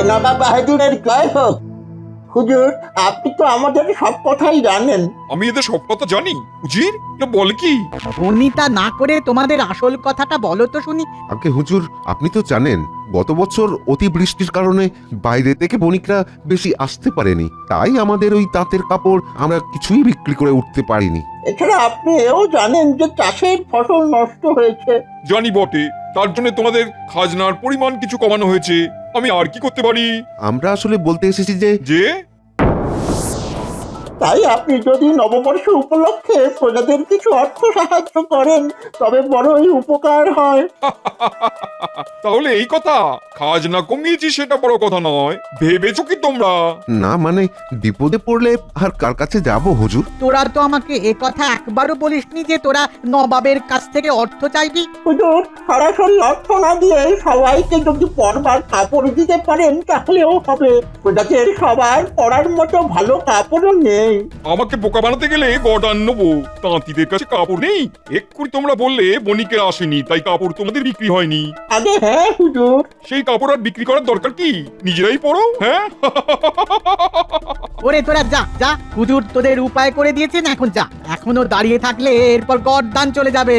নবাব বাহাদুরের জয় হোক। হুজুর, আপনি তো আমাদের সব কথাই জানেন। আমি এদের সব কথা জানি উজির, বল কি? বর্ণিতা না করে তোমাদের আসল কথাটা বলো তো শুনি। আগে হুজুর, আপনি তো জানেন গত বছর অতিবৃষ্টির কারণে বাইরে থেকে বণিকরা বেশি আসতে পারেনি, তাই আমাদের ওই তাঁতের কাপড় আমরা কিছুই বিক্রি করে উঠতে পারিনি। এছাড়া আপনি এও জানেন যে চাষের ফসল নষ্ট হয়েছে। জানি বটে, তার জন্য তোমাদের খাজনার পরিমাণ কিছু কমানো হয়েছে। আমি আর কি করতে পারি? আমরা আসলে বলতে এসেছি যে যে তাই আপনি যদি নববর্ষ উপলক্ষে প্রজাদের কিছু অর্থ সাহায্য করেন তবে বড়ই উপকার হয়। তাহলে এই কথা, খাজনা কমিয়েছি সেটা বড় কথা নয়, ভেবেছো কি তোমরা? না মানে বিপদে পড়লে আর কার কাছে যাব হুজুর? তোরা তো আমাকে এ কথা একবারও বলিসনি যে তোরা নবাবের কাছ থেকে অর্থ চাইবি। হুজুর, সরাসরি অর্থ না দিয়ে সবাইকে যদি পরবার কাপড় দিতে পারেন তাহলেও হবে। প্রজাদের সবার পরার মতো ভালো কাপড়ও নেই। আমাকে বোকা বানাতে গেলে গডান নেবো। তাঁতিদের কাছে কাপড় নেই? এক্ষুনি তোমরা বললে বণিকেরা আসেনি তাই কাপড় তোমাদের বিক্রি হয়নি। আগে হ্যাঁ হুজুর। সেই কাপড় আর বিক্রি করার দরকার কি? নিজেরাই পরো। হ্যাঁ ওরে তোরা যা যা, হুজুর তোদের উপায় করে দিয়েছেন, এখন যা। এখনো দাঁড়িয়ে থাকলে এরপর গরদান চলে যাবে।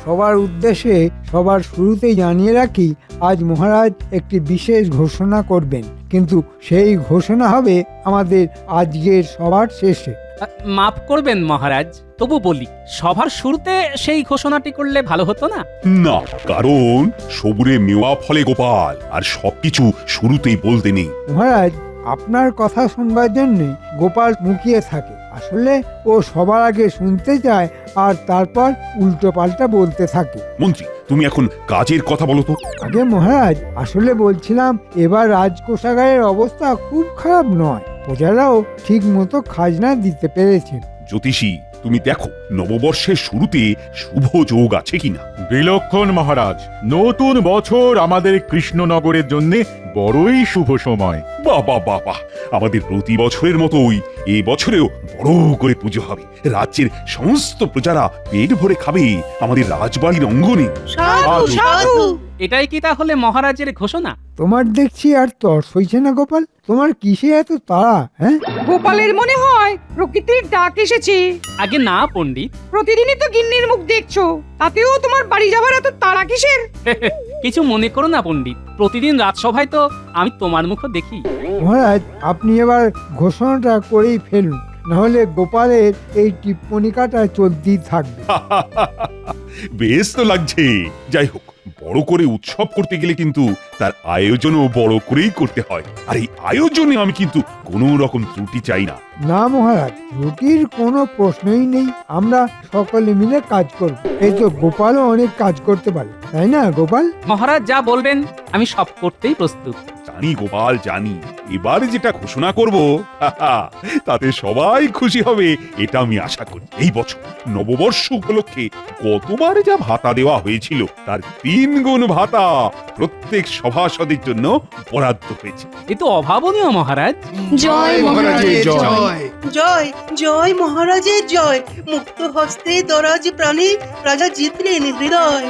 সবার উদ্দেশ্যে সবার শুরুতেই জানিয়ে রাখি, আজ মহারাজ একটি বিশেষ ঘোষণা করবেন, কিন্তু সেই ঘোষণা হবে আমাদের আজকের সবার শেষে। মাফ করবেন মহারাজ, তবু বলি সভার শুরুতে সেই ঘোষণাটি করলে ভালো হতো না? না, কারণ সবুরে মেওয়া ফলে গোপাল, আর সবকিছু শুরুতেই বলতে নেই। মহারাজ, আপনার কথা শুনবার জন্য গোপাল মুখিয়ে থাকে। আসলে ও সবার আগে শুনতে চায় আর তারপর উল্টো পাল্টা বলতে থাকে। মন্ত্রী, তুমি এখন কাজের কথা বলো তো। আগে মহারাজ, আসলে বলছিলাম এবার রাজকোষাগারের অবস্থা খুব খারাপ নয়, প্রজারাও ঠিক মতো খাজনা দিতে পেরেছে। জ্যোতিষী, তুমি দেখো নববর্ষের শুরুতে শুভ যোগ আছে কিনা। বিলক্ষণ মহারাজ, নতুন বছর আমাদের কৃষ্ণনগরের জন্য বড়ই শুভ সময়। বাহ বাহ বাহ বাহ, আমাদের প্রতি বছরের মতোই এ বছরেও বড় করে পুজো হবে। রাজ্যের সমস্ত প্রজারা পেট ভরে খাবে আমাদের রাজবাড়ির অঙ্গনে। এটাই কি তাহলে মহারাজের ঘোষণা? তোমার দেখছি আর তর্স হইছে না গোপাল, তোমার কিসে এত তাড়া? হ্যাঁ, গোপালের মনে হয় প্রকৃতির ডাক এসেছে। আগে না পণ্ডিত, প্রতিদিনই তো গিন্নির মুখ দেখছো, তাতেও তোমার বাড়ি যাবার এত তাড়া কিসের? কিছু মনে করো না পণ্ডিত, প্রতিদিন রাজসভায় তো আমি তোমার মুখও দেখি। মহারাজ, আপনি এবার ঘোষণাটা করেই ফেলুন, নাহলে গোপালের এই টিপ্পণিকাটা চলতেই থাকবে। বেশ তো লাগছে। যাই হোক, বড় করে উৎসব করতে গেলে কিন্তু তার আয়োজনও বড় করেই করতে হয়, আর এই আয়োজনে আমি কিন্তু কোনো রকম ত্রুটি চাই না। না মহারাজ, ত্রুটির কোনো প্রশ্নই নেই, আমরা সকলে মিলে কাজ করব। এই তো গোপালও অনেক কাজ করতে পারে, তাই না গোপাল? মহারাজ যা বলবেন আমি সব করতেই প্রস্তুত। জানি গোপাল, জানি। এবার যেটা ঘোষণা করব তাতে সবাই খুশি হবে, এটা আমি আশা করি। এই বছর নববর্ষ উপলক্ষে গতবার যা ভাতা দেওয়া হয়েছিল তার 3 গুণ ভাতা প্রত্যেক সভাসদের জন্য বরাদ্দ হয়েছে। এ তো অভাবনীয় মহারাজ। জয় মহারাজের জয়। জয় জয় মহারাজের জয়। মুক্ত হস্তে দরাজ প্রাণে রাজা জিতলেন হৃদয়।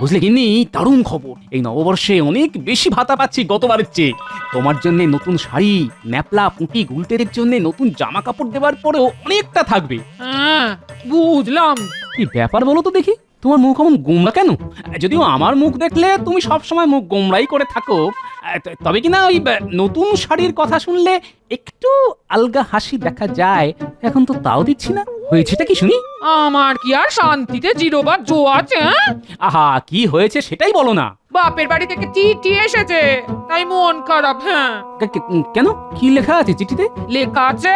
বুঝলে গিন্নি, দারুণ খবর, এই নববর্ষে অনেক বেশি ভাতা পাচ্ছি গতবারের চেয়ে। তোমার জন্য নতুন শাড়ি, ন্যাপলা, পুঁটি, গুলটেদের জন্য নতুন জামা কাপড় দেওয়ার পরেও অনেকটা থাকবে। হ্যাঁ, বুঝলাম। কি ব্যাপার বলো তো দেখি, তোমার মুখ এমন গোমরা কেন? যদিও আমার মুখ দেখলে তুমি সব সময় মুখ গোমরাই করে থাকো, তবে কিনা ওই নতুন শাড়ির কথা শুনলে একটু আলগা হাসি দেখা যায়। এখন তো তাও দিচ্ছি না, হয়েছেটা কি শুনি? আমার কি আর শান্তিতে জিরোবার জো আছে? আহা, কি হয়েছে সেটাই বলো না। বাপের বাড়ি থেকে চিঠি এসেছে, তাই মন খারাপ। হ্যাঁ। কেন, কি লেখা আছে চিঠিতে? লেখা আছে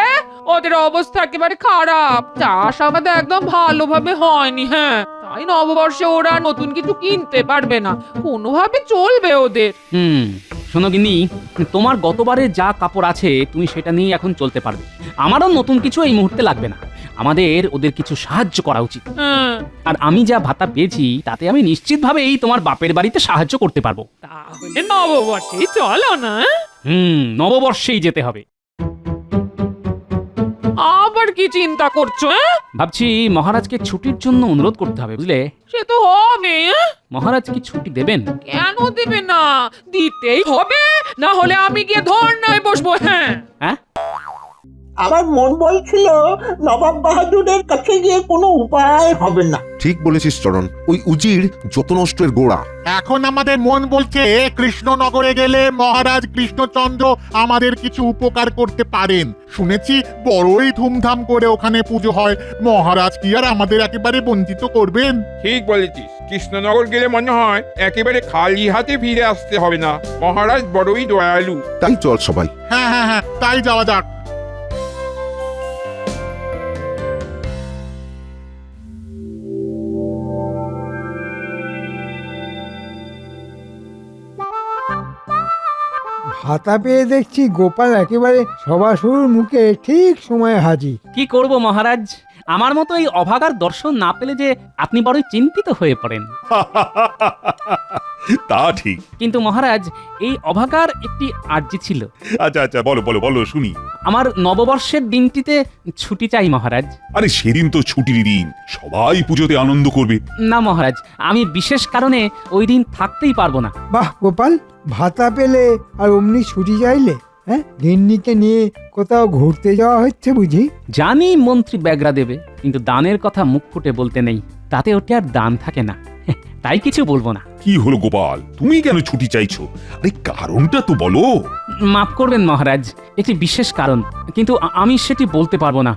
ওদের অবস্থা একেবারে খারাপ, চাষ আবাদ একদম ভালোভাবে হয়নি। হ্যাঁ, তাই নববর্ষে ওরা নতুন কিছু কিনতে পারবে না, কোনোভাবে চলবে ওদের। শোনো গিন্নি, তোমার গতবারে যা কাপড় আছে তুমি সেটা নিয়ে এখন চলতে পারবে। আমারও নতুন কিছু এই মুহূর্তে লাগবে না। আমাদের ওদের কিছু সাহায্য করা উচিত। হ্যাঁ, আর আমি যা ভাতা পেয়েছি তাতে আমি নিশ্চিতভাবেই তোমার বাপের বাড়িতে সাহায্য করতে পারবো। তাহলে নববর্ষেই চলো না। নববর্ষেই যেতে হবে। আবার কি চিন্তা করছো? ভাবছি মহারাজকে ছুটির জন্য অনুরোধ করতে হবে, বুঝলে? সে তো হবে। মহারাজ কি ছুটি দেবেন? কেন দেবে না? দিতেই হবে, না হলে আমি গিয়ে ধর্নায় বসবো। হ্যাঁ, হ্যাঁ, আমার মন বলছিল নবাব বাহাদুরের কাছে গিয়ে কোনো উপায় হবে না। ঠিক বলেছিস চরণ, ওই উজির যত নষ্টের গোড়া। এখন আমাদের মন বলছে কৃষ্ণনগরে গেলে মহারাজ কৃষ্ণচন্দ্র আমাদের কিছু উপকার করতে পারেন। শুনেছি বড়ই ধুমধাম করে ওখানে পুজো হয়। মহারাজ কি আর আমাদের একেবারে বঞ্চিত করবেন? ঠিক বলেছিস, কৃষ্ণনগর গেলে মনে হয় একেবারে খালি হাতে ফিরে আসতে হবে না। মহারাজ বড়ই দয়ালু। তাই চল সবাই। হ্যাঁ হ্যাঁ হ্যাঁ, তাই যাওয়া যাক। ভাতা পেয়ে দেখছি গোপাল একেবারে সবার মুখে ঠিক সময়ে হাজির। কি করব মহারাজ, আমার মতো এই অভাগার দর্শন না পেলে যে আপনি বড়ই চিন্তিত হয়ে পড়েন। তা ঠিক। কিন্তু মহারাজ, এই অভাগার একটি আর্জি ছিল। আচ্ছা আচ্ছা, বলো বলো বলো শুনি। আমার নববর্ষের দিনটিতে ছুটি চাই মহারাজ। আরে সেদিন তো ছুটির দিন, সবাই পুজোতে আনন্দ করবে। না মহারাজ, আমি বিশেষ কারণে ওই দিন থাকতেই পারবো না। বাহ গোপাল, ভাতা পেলে আর অমনি ছুটি চাইলে? হ্যাঁ, গিন্নিকে নিয়ে কোথাও ঘুরতে যাওয়া হচ্ছে বুঝি? জানি মন্ত্রী ব্যাগরা দেবে, কিন্তু দানের কথা মুখ ফুটে বলতে নেই, তাতে ওটি আর দান থাকে না। তাই কিছু বলবো না। কি হলো গোপাল, তুমি কেন ছুটি চাইছো? আরে কারণটা তো বলো। মাফ করবেন মহারাজ, একটি বিশেষ কারণ, কিন্তু আমি সেটি বলতে পারবো না।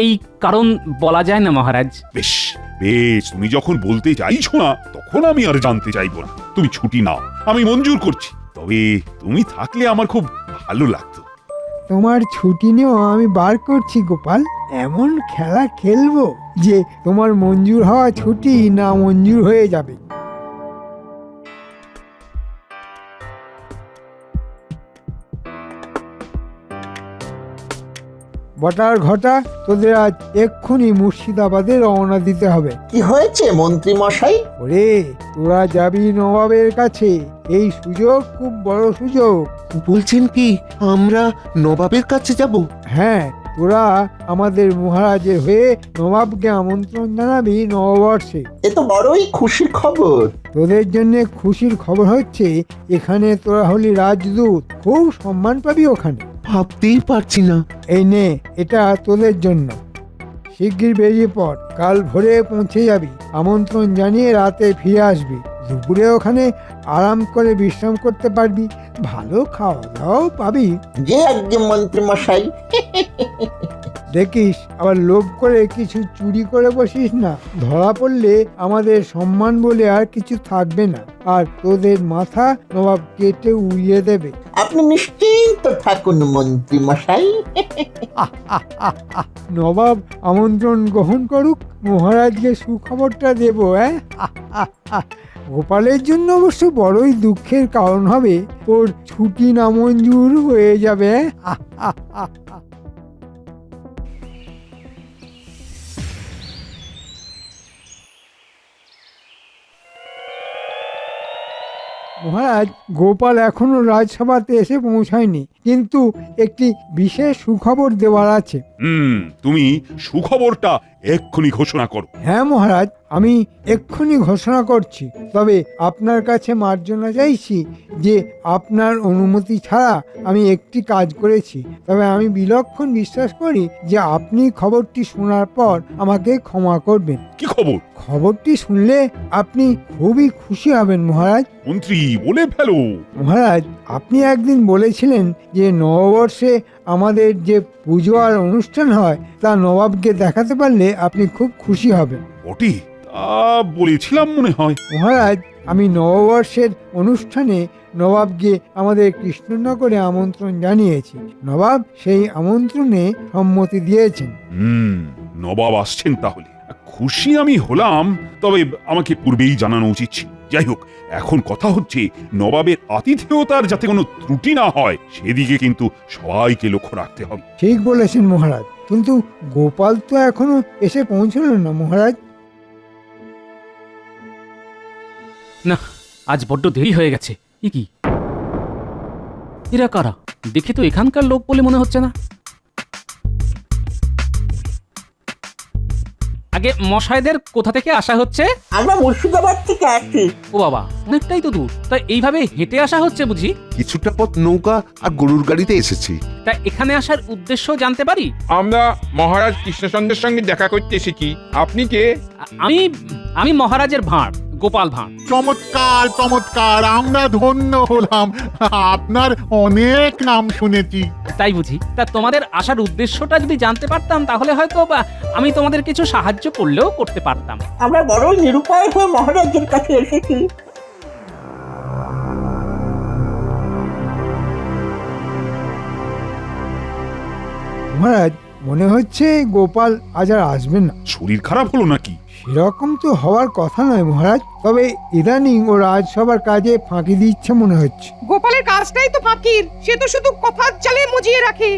এই কারণ বলা যায় না মহারাজ। বেশ বেশ, তুমি যখন বলতে চাইছো না তখন আমি আর জানতে চাইবো না। তুমি ছুটি নাও, আমি মঞ্জুর করছি। তবে তুমি থাকলে আমার খুব ভালো লাগতো। তোমার ছুটি নিয়েও আমি বার করছি গোপাল। এমন খেলা খেলবো যে তোমার মঞ্জুর হওয়া ছুটি না মঞ্জুর হয়ে যাবে। বটার ঘটা, তোদের আজ এক্ষুনি মুর্শিদাবাদে রওনা দিতে হবে। কি হয়েছে মন্ত্রী মশাই? ওরে, তোরা যাবি নবাবের কাছে। এই সুযোগ খুব বড় সুযোগ। বলছেন কি আমরা নবাবের কাছে যাব? হ্যাঁ, তোরা আমাদের মহারাজের হয়ে নবাবকে আমন্ত্রণ জানাবি নববর্ষে। এ তো বড়ই খুশির খবর। তোদের জন্য খুশির খবর হচ্ছে এখানে তোরা হলি রাজদূত, খুব সম্মান পাবি ওখানে। ভাবতেই পারছি না। এই নে, এটা তোদের জন্য। শিগগির বেরিয়ে পড়, কাল ভোরে পৌঁছে যাবি। আমন্ত্রণ জানিয়ে রাতে ফিরে আসবি। দুপুরে ওখানে আরাম করে বিশ্রাম করতে পারবি, ভালো খাওয়া দাওয়াও পাবি। যে একজন মন্ত্রী মশাই। দেখিস আবার লোভ করে কিছু চুরি করে বসিস না। ধরা পড়লে আমাদের সম্মান বলে আর কিছু থাকবে না, আর তোদের মাথা নবাব কেটে উড়িয়ে দেবে। আপনি নিশ্চিন্ত থাকুন মন্ত্রী মশাই। নবাব আমন্ত্রণ গ্রহণ করুক, মহারাজকে সুখবরটা দেব। গোপালের জন্য অবশ্য বড়ই দুঃখের কারণ হবে, ওর ছুটি নামঞ্জুর হয়ে যাবে। মহারাজ, গোপাল এখনো রাজসভাতে এসে পৌঁছায়নি, কিন্তু একটি বিশেষ সুখবর দেওয়ার আছে। তুমি সুখবরটা এক্ষুনি ঘোষণা করো। হ্যাঁ মহারাজ, আমি এক্ষুনি ঘোষণা করছি। তবে আপনার কাছে মার্জনা চাইছি যে আপনার অনুমতি ছাড়া আমি একটি কাজ করেছি। তবে আমি বিলক্ষণ বিশ্বাস করি যে আপনি খবরটি শোনার পর আমাকে ক্ষমা করবেন। কি খবর? খবরটি শুনলে আপনি খুবই খুশি হবেন মহারাজ। মন্ত্রী বলে ফেলো। মহারাজ, আপনি একদিন বলেছিলেন যে নববর্ষে আমাদের যে পুজো আর অনুষ্ঠান হয় তা নবাবকে দেখাতে পারলে আপনি খুব খুশি হবেন। বটে, তা বলেছিলাম মনে হয়। মহারাজ, আমি নববর্ষের অনুষ্ঠানে নবাবকে আমাদের কৃষ্ণনগরে আমন্ত্রণ জানিয়েছি। নবাব সেই আমন্ত্রণে সম্মতি দিয়েছেন। নবাব আসছেন তাহলে। খুশি আমি হলাম, তবে আমাকে পূর্বেই জানানো উচিত ছিল। যাই হোক, এখন কথা হচ্ছে নবাবের আতিথেয়তার যাতে কোনো ত্রুটি না হয় সেদিকে কিন্তু সবাইকে লক্ষ্য রাখতে হবে। ঠিক বলেছেন মহারাজ, কিন্তু গোপাল তো এখনো এসে পৌঁছলো না মহারাজ। না, আজ বড্ড দেরি হয়ে গেছে। কি এরা কারা? দেখে তো এখানকার লোক বলে মনে হচ্ছে না। আগে মশাইদের কোথা থেকে আসা হচ্ছে? আমরা মুর্শিদাবাদ থেকে আসছি। ও বাবা, অনেকটাই তো দূর। তা এইভাবে হেঁটে আসা হচ্ছে বুঝি? কিছুটা পথ নৌকা আর গরুর গাড়িতে এসেছি। তা এখানে আসার উদ্দেশ্য জানতে পারি? আমরা মহারাজ কৃষ্ণচন্দ্রের সঙ্গে দেখা করতে এসেছি। আপনি কে? আমি মহারাজের ভাঁড়, গোপাল ভাঁড়। চমৎকার চমৎকার, আমরা ধন্য হলাম। আপনার অনেক নাম শুনেছি। তাই বুঝি? তা তোমাদের আসার উদ্দেশ্যটা যদি জানতে পারতাম তাহলে হয়তো বা আমি তোমাদের কিছু সাহায্য করলেও করতে পারতাম। আমরা বড়ই নিরুপায় হয়ে মহারাজের কাছে এসেছি। মহারাজ, মনে হচ্ছে গোপাল আজ আর আসবেন না। শরীর খারাপ হলো নাকি? সেরকম তো হওয়ার কথা নয় মহারাজ, তবে ইদানিং ও রাজসভার কাজে ফাঁকি দিচ্ছে মনে হচ্ছে। গোপালের কাজটাই তো ফাঁকির, সে তো শুধু কথার চালে মুজিয়ে রাখে।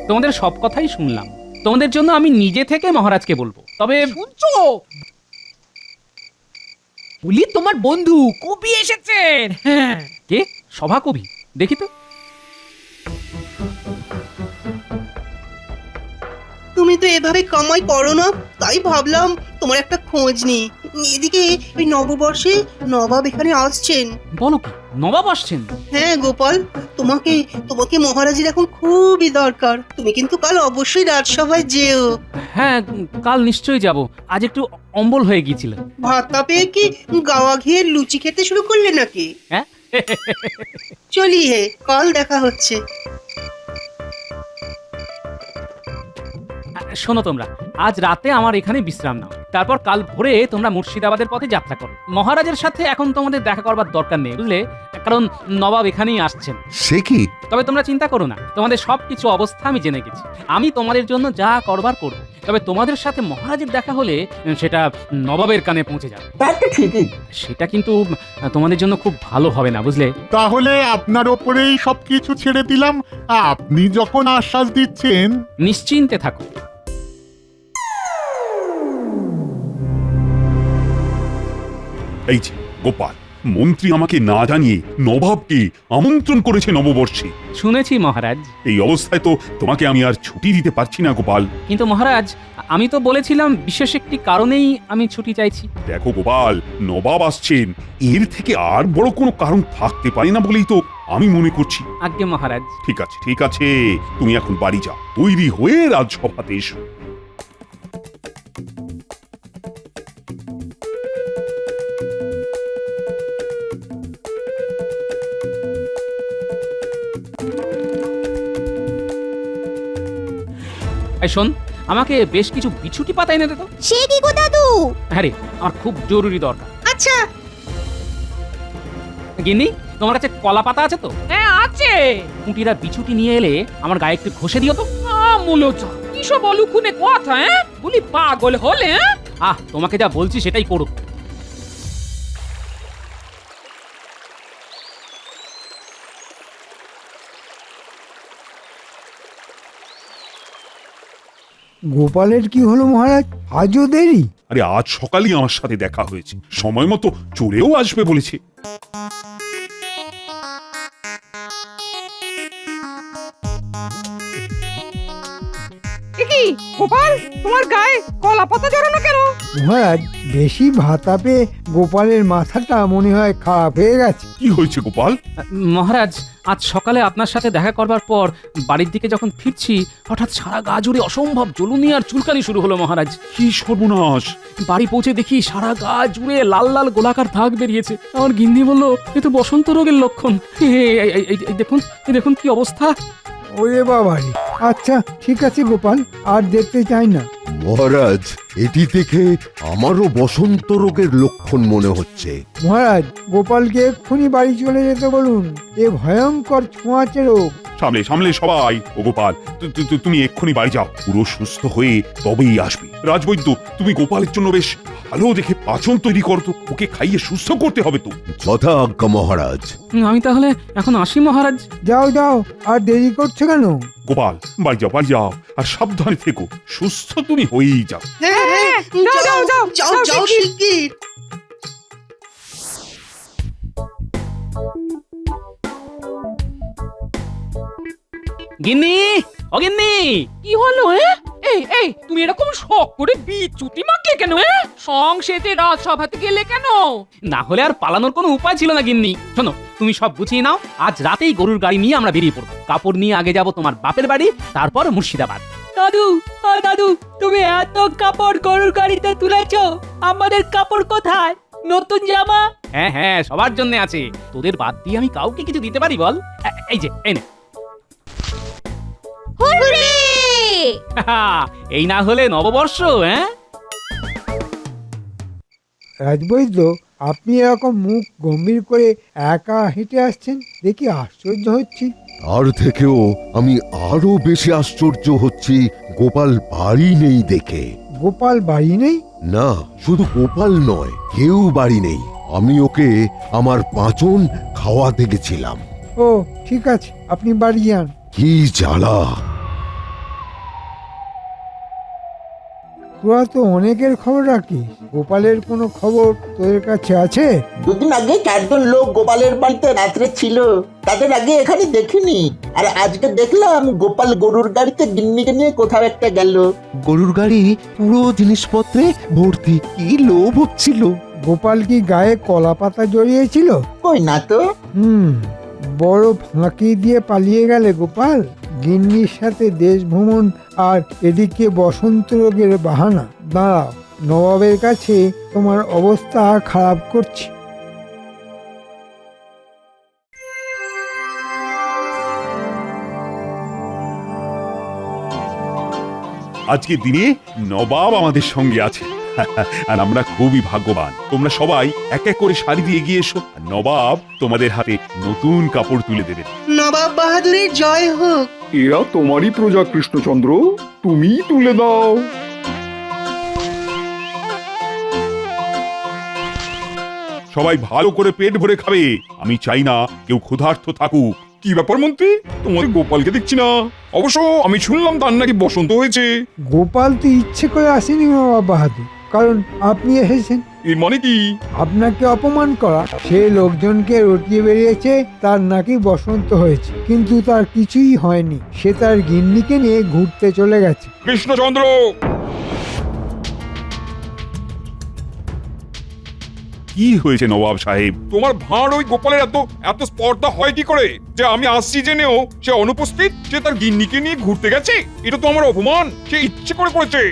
তোমাদের সব কথাই শুনলাম। তোমাদের জন্য আমি নিজে থেকে মহারাজকে বলবো। তবে শুনছো? বলি তোমার বন্ধু কবি এসেছেন। হ্যাঁ। কে? সভাকবি? দেখি তো। তুমি তো এভাবে কামাই করো না, তাই ভাবলাম তোমার একটা খোঁজ নিই। এদিকে ওই নববর্ষে নবাব এখানে আসছেন। বলো কি, নবাব আসছেন? হ্যাঁ গোপাল, তোমাকে তোমাকে মহারাজের এখন খুবই দরকার। তুমি কিন্তু কাল অবশ্যই রাজসভায় যেও। হ্যাঁ, কাল নিশ্চয়ই যাব। আজ একটু অম্বল হয়ে গিয়েছিল। ভাতটা পেয়ে কি গাওয়া ঘিয়ের লুচি খেতে শুরু করলে নাকি? হ্যাঁ। চলি হে, কাল দেখা হচ্ছে। শোনো তোমরা, আজ রাতে আমার এখানে বিশ্রাম নাও, তারপর কাল ভোরে তোমরা মুর্শিদাবাদের পথে যাত্রা করো। মহারাজের সাথে এখন তোমাদের দেখা করবার দরকার নেই, বুঝলে, কারণ নবাব এখানেই আসছেন। সে কি? তবে তোমরা চিন্তা করো না, তোমাদের সবকিছু অবস্থা আমি জেনে গেছি। আমি তোমাদের জন্য যা করবার করব। তবে তোমাদের সাথে মহারাজের দেখা হলে সেটা নবাবের কানে পৌঁছে যাবে। তা তো ঠিকই। সেটা কিন্তু তোমাদের জন্য খুব ভালো হবে না, বুঝলে। তাহলে আপনার ওপরেই সবকিছু ছেড়ে দিলাম। আপনি যখন আশ্বাস দিচ্ছেন। নিশ্চিন্তে থাকো। এই যে গোপাল, মন্ত্রী আমাকে না জানিয়ে নবাবকে আমন্ত্রণ করেছে নববর্ষে। শুনেছি মহারাজ। এই অবস্থায় তো তোমাকে আমি আর ছুটি দিতে পারছি না গোপাল। কিন্তু মহারাজ, আমি তো বলেছিলাম বিশেষ একটি কারণেই আমি ছুটি চাইছি। দেখো গোপাল, নবাব আসছেন, এর থেকে আর বড় কোনো কারণ থাকতে পারে না বলেই তো আমি মনে করছি। আজ্ঞে মহারাজ। ঠিক আছে ঠিক আছে, তুমি এখন বাড়ি যাও, তৈরি হয়ে রাজসভাতে এসো। এই শোন, আমাকে বেশ কিছু বিছুটি পাতা এনে দে তো। সে কি গো দাদু? হ্যাঁ রে, আমার খুব জরুরি দরকার। আচ্ছা। গিন্নি, তোমার কাছে কলা পাতা আছে তো? হ্যাঁ আছে। কুটিরা বিছুটি নিয়ে এলে আমার গায়ে একটু ঘষে দিও তো। মূলত কি সব অলুকুনে কথা? হ্যাঁ, বলি পাগল হলে? তোমাকে যা বলছি সেটাই করো। গোপালের কি হলো মহারাজ? আজও দেরি? আরে আজ সকালেই আমার সাথে দেখা হয়েছে, সময় মতো চলেও আসবে বলেছে। কি গোপাল, তোমার গায়ে কলা পাতা জড়ানো কেন? মহারাজ, বেশি ভাতা পেয়ে গোপালের মাথাটা মনে হয় খারাপ হয়ে গেছে। কি হয়েছে গোপাল? মহারাজ, আজ সকালে আপনার সাথে দেখা করবার পর বাড়ির দিকে যখন ফিরছি, হঠাৎ সারা গা জুড়ে অসম্ভব জ্বলুনি আর চুলকানি শুরু হলো মহারাজ। কি সর্বনাশ! বাড়ি পৌঁছে দেখি সারা গা জুড়ে লাল লাল গোলাকার দাগ বেরিয়েছে। আমার গিন্নি বলল, এ তো বসন্ত রোগের লক্ষণ। দেখুন দেখুন কি অবস্থা। ওরে বাবারে! আচ্ছা ঠিক আছে গোপাল, আর দেখতে চাই না। মহারাজ, এটি দেখে আমারও বসন্ত রোগের লক্ষণ মনে হচ্ছে। মহারাজ, গোপালকে এক্ষুনি বাড়ি চলে যেতে বলুন। এ ভয়ঙ্কর ছোঁয়াচে রোগ। সামলে সামলে সবাই। ও গোপাল, তুমি এক্ষুনি বাড়ি যাও, পুরো সুস্থ হয়ে তবেই আসবে। রাজবৈদ্য, তুমি গোপালের জন্য বেশ ভালো দেখে পাচন তৈরি করো তো, ওকে খাইয়ে সুস্থ করতে হবে তো। যথা আজ্ঞা মহারাজ। আমি তাহলে এখন আসি মহারাজ। যাও যাও, আর দেরি করছো কেন? গোপাল, বাড়ি যাও বাড়ি যাও, আর সাবধানে থেকো, সুস্থ তুমি হয়েই যাও। হ্যাঁ হ্যাঁ, যাও যাও যাও যাও শিগগির। গিন্নি, ও গিন্নি, কি হলো এই তুমি এরকম শখ করে বিচুটি মাখলে কেন? সংসেতে রাজসভাতে গেলে কেন? না হলে আর পালানোর কোনো উপায় ছিল না গিন্নি। শোনো, তুমি সব গুছিয়ে নাও, আজ রাতেই গরুর গাড়ি নিয়ে আমরা বেরিয়ে পড়বো। কাপড় নিয়ে আগে যাব তোমার বাপের বাড়ি, তারপর মুর্শিদাবাদ। দাদু, দাদু, তুমি এত কাপড় গরুর গাড়িতে তুলেছো, আমাদের কাপড় কোথায়? নতুন জামা? হ্যাঁ হ্যাঁ, সবার জন্য আছে। তোদের বাদ দিয়ে আমি কাউকে কিছু দিতে পারি বল? এই যে, এই নে। এই না হলে নববর্ষ। হ্যাঁ রাজবৈদ্য, আপনি এরকম মুখ গম্ভীর করে একা হেঁটে আসছেন দেখি আশ্চর্য হচ্ছি। তার থেকেও আমি আরো বেশি আশ্চর্য হচ্ছি গোপাল বাড়ি নেই দেখে। গোপাল বাড়ি নেই? না, শুধু গোপাল নয়, কেউ বাড়ি নেই। আমি ওকে আমার পাঁচন খাওয়াতে গেছিলাম। ও ঠিক আছে, আপনি বাড়ি যান। কি জ্বালা! তোরা তো অনেকের খবর রাখিস, গোপালের কোনো খবর তোদের কাছে আছে? দুদিন আগে 4 জন লোক গোপালের বাড়িতে রাত্রে ছিল, তাদের আগে এখানে দেখিনি। আর আজকে দেখলাম গোপাল গরুর গাড়িতে গিন্নিকে নিয়ে কোথাও একটা গেল। গরুর গাড়ি পুরো জিনিসপত্রে ভর্তি, কি লোভ হচ্ছিল। গোপাল কি গায়ে কলা পাতা জড়িয়েছিল? কই না তো। বড় ফাঁকি দিয়ে পালিয়ে গেলে গোপাল। গিন্নির সাথে দেশ ভ্রমণ, আর এদিকে বসন্ত রোগের বাহানা। দাঁড়াও, নবাবের কাছে তোমার অবস্থা খারাপ করছি। আজকের দিনে নবাব আমাদের সঙ্গে আছে, আর আমরা খুবই ভাগ্যবান। তোমরা সবাই এক এক করে শাড়ি দিয়ে এগিয়ে এসো, আর নবাব তোমাদের হাতে নতুন কাপড় তুলে দেবেন। নবাব বাহাদুরের জয় হোক। এরা তোমারই প্রজা কৃষ্ণচন্দ্র, তুমি তুলে দাও। সবাই ভালো করে পেট ভরে খাবে, আমি চাই না কেউ ক্ষুধার্ত থাকুক। কি ব্যাপার মন্ত্রী, তোমাদের গোপালকে দেখছি না? অবশ্য আমি শুনলাম তার নাকি বসন্ত হয়েছে। গোপাল তো ইচ্ছে করে আসেনি নবাব বাহাদুর, কারণ আপনি এসেছেন। এর মানে কি? আপনাকে অপমান করা। সে লোকজনকে রটিয়ে বেরিয়েছে তার নাকি বসন্ত হয়েছে, কিন্তু তার কিছুই হয়নি। সে তার গিন্নিকে নিয়ে ঘুরতে চলে গেছে। কৃষ্ণচন্দ্র, কি হয়েছে নবাব সাহেব? তোমার ভাঁড় ওই গোপালের এত স্পর্ধা হয় কি করে যে আমি আসছি জেনেও সে অনুপস্থিত, সে তার গিন্নিকে নিয়ে ঘুরতে গেছে? এটা তো আমার অপমান। সে ইচ্ছে করে করেছে।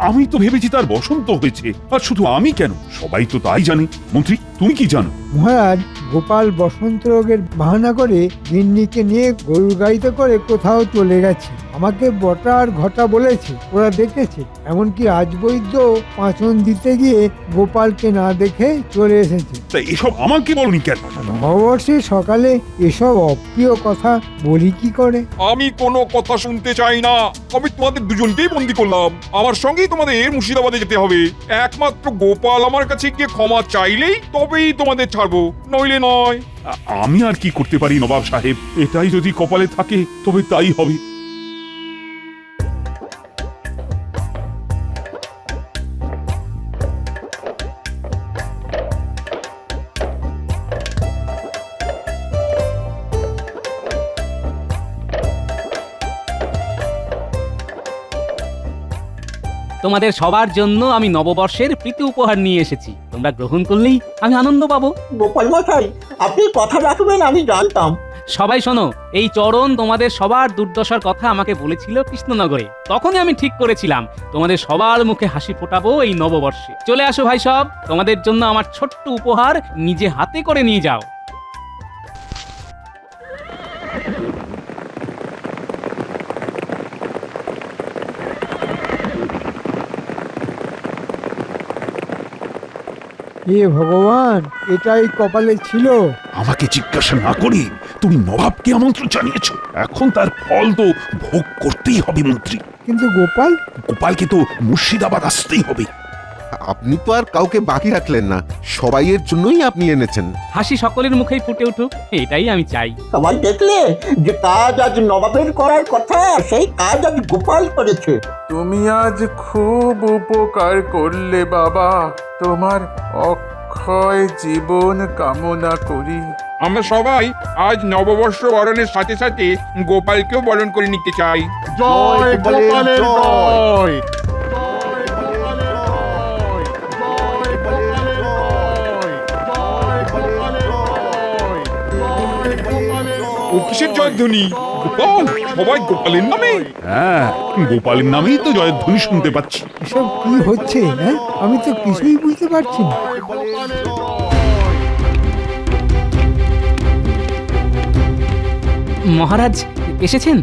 আমি তো ভেবেছি তার বসন্ত হয়েছে, আর শুধু আমি কেন, সবাই তো তাই জানে। মন্ত্রী, তুমি কি জানো? মহারাজ, গোপাল বসন্ত রোগের বাহানা করে গিন্নিকে নিয়ে গরুর গাড়িতে করে কোথাও চলে গেছে। আমাকে বটা আর ঘটা বলেছে, ওরা দেখেছে। এমনকি রাজবৈদ্য পাঁচন দিতে গিয়ে গোপালকে না দেখে চলে এসেছে। তাই এসব আমাকে বলনি কেন? নববর্ষে সকালে এসব অপ্রিয় কথা বলি কি করে? আমি কোনো কথা শুনতে চাই না। আমি তোমাদের দুজনকেই বন্দি করলাম। আমার সঙ্গেই তোমাদের মুর্শিদাবাদে যেতে হবে। একমাত্র গোপাল আমার কাছে গিয়ে ক্ষমা চাইলেই তবেই তোমাদের ছাড়বো, নইলে নয়। আমি আর কি করতে পারি নবাব সাহেব? এটাই যদি কপালে থাকে তবে তাই হবে। তোমাদের সবার জন্য আমি নববর্ষের প্রীতি উপহার নিয়ে এসেছি। তোমরা গ্রহণ করলেই আমি আনন্দ পাবো। গোপাল মশাই, আপনি কথা রাখবেন আমি জানতাম। সবাই শোনো, এই চরণ তোমাদের সবার দুর্দশার কথা আমাকে বলেছিল কৃষ্ণনগরে। তখনই আমি ঠিক করেছিলাম তোমাদের সবার মুখে হাসি ফোটাবো এই নববর্ষে। চলে আসো ভাই সব, তোমাদের জন্য আমার ছোট্ট উপহার নিজে হাতে করে নিয়ে যাও। হে ভগবান, এটাই কপালে ছিল। আমাকে জিজ্ঞাসা না করে তুমি নবাবকে আমন্ত্রণ জানিয়েছো, এখন তার ফল তো ভোগ করতেই হবে মন্ত্রী। কিন্তু গোপাল, গোপালকে তো মুর্শিদাবাদ আসতেই হবে। আপনি তো আর কাউকে বাকি রাখলেন না, সবাইয়ের জন্যই আপনি এনেছেন। হাসি সকলের মুখেই ফুটে উঠুক, এটাই আমি চাই। সবাই দেখলে যে কাজ আজ নবাবের করার কথা, সেই কাজ আজ গোপাল করেছে। তুমি আজ খুব উপকার করলে বাবা, তোমার অক্ষয় জীবন কামনা করি। আমরা সবাই আজ নববর্ষ বরণের সাথে সাথে গোপালকেও বরণ করে নিতে চাই। জয় গোপালের জয়। ও কিসের জয়ধ্বনি? গোপাল, সবাই গোপালের নামে? হ্যাঁ, গোপালের নামেই তো জয়ধ্বনি শুনতে পাচ্ছি। এসব কি হচ্ছে? হ্যাঁ, আমি তো কিছুই বুঝতে পারছি না। মহারাজ এসেছেন?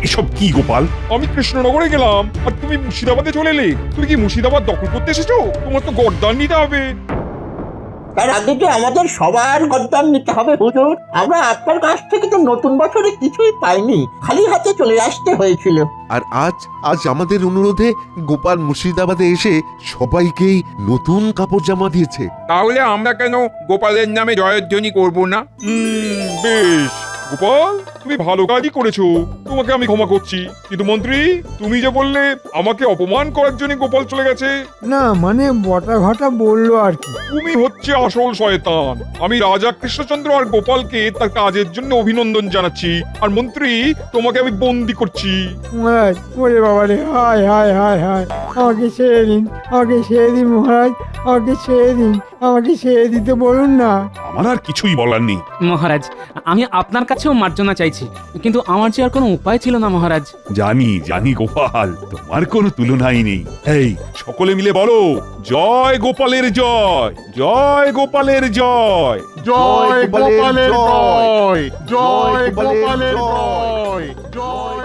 এসব কি গোপাল? আমি কৃষ্ণনগরে গেলাম আর তুমি মুর্শিদাবাদে চলে এলে। তুমি কি মুর্শিদাবাদ দখল করতে এসেছো? তোমার তো গর্দান নিতে হবে। তার আগে যে আমাদের সবার গদ্দান নিতে হবে হুজুর। আমরা আপনার কাছ থেকে তো নতুন বছরে কিছুই পাইনি, খালি হাতে চলে আসতে হয়েছিল। আর আজ আমাদের অনুরোধে গোপাল মুর্শিদাবাদে এসে সবাইকেই নতুন কাপড় জামা দিয়েছে। তাহলে আমরা কেন গোপালের নামে জয়ধ্বনি করব না? বেশ গোপাল, তুমি ভালো কাজই করেছো, তোমাকে আমি ক্ষমা করছি। কিন্তু মন্ত্রী, তুমি যে বললে আমাকে অপমান করার জন্য গোপাল চলে গেছে। না মানে বটা ঘটা বললো আর কি। তুমি হচ্ছে আসল শয়তান। আমি রাজা কৃষ্ণচন্দ্র আর গোপালকে তার কাজের জন্য অভিনন্দন জানাচ্ছি, আর মন্ত্রী তোমাকে আমি বন্দি করছি। মহারাজ, ওরে বাবা রে, হায় হায় হায় হায়, আমাকে ছেড়ে দিন, আমাকে ছেড়ে দিন মহারাজ, আমাকে ছেড়ে দিন, আমাকে ছেড়ে দিতে বলুন না। আমার আর কিছুই বলার নেই। মহারাজ, আমি আপনার কাছেও মার্জনা চাইছি, কিন্তু আমার যে আর কোনো উপায় ছিল না মহারাজ। জানি গোপাল, তোমার কোনো তুলনাই নেই। এই সকলে মিলে বলো, জয় গোপালের জয়, জয় গোপালের জয়। জয় গোপালের জয়। জয় গোপালের জয়। জয়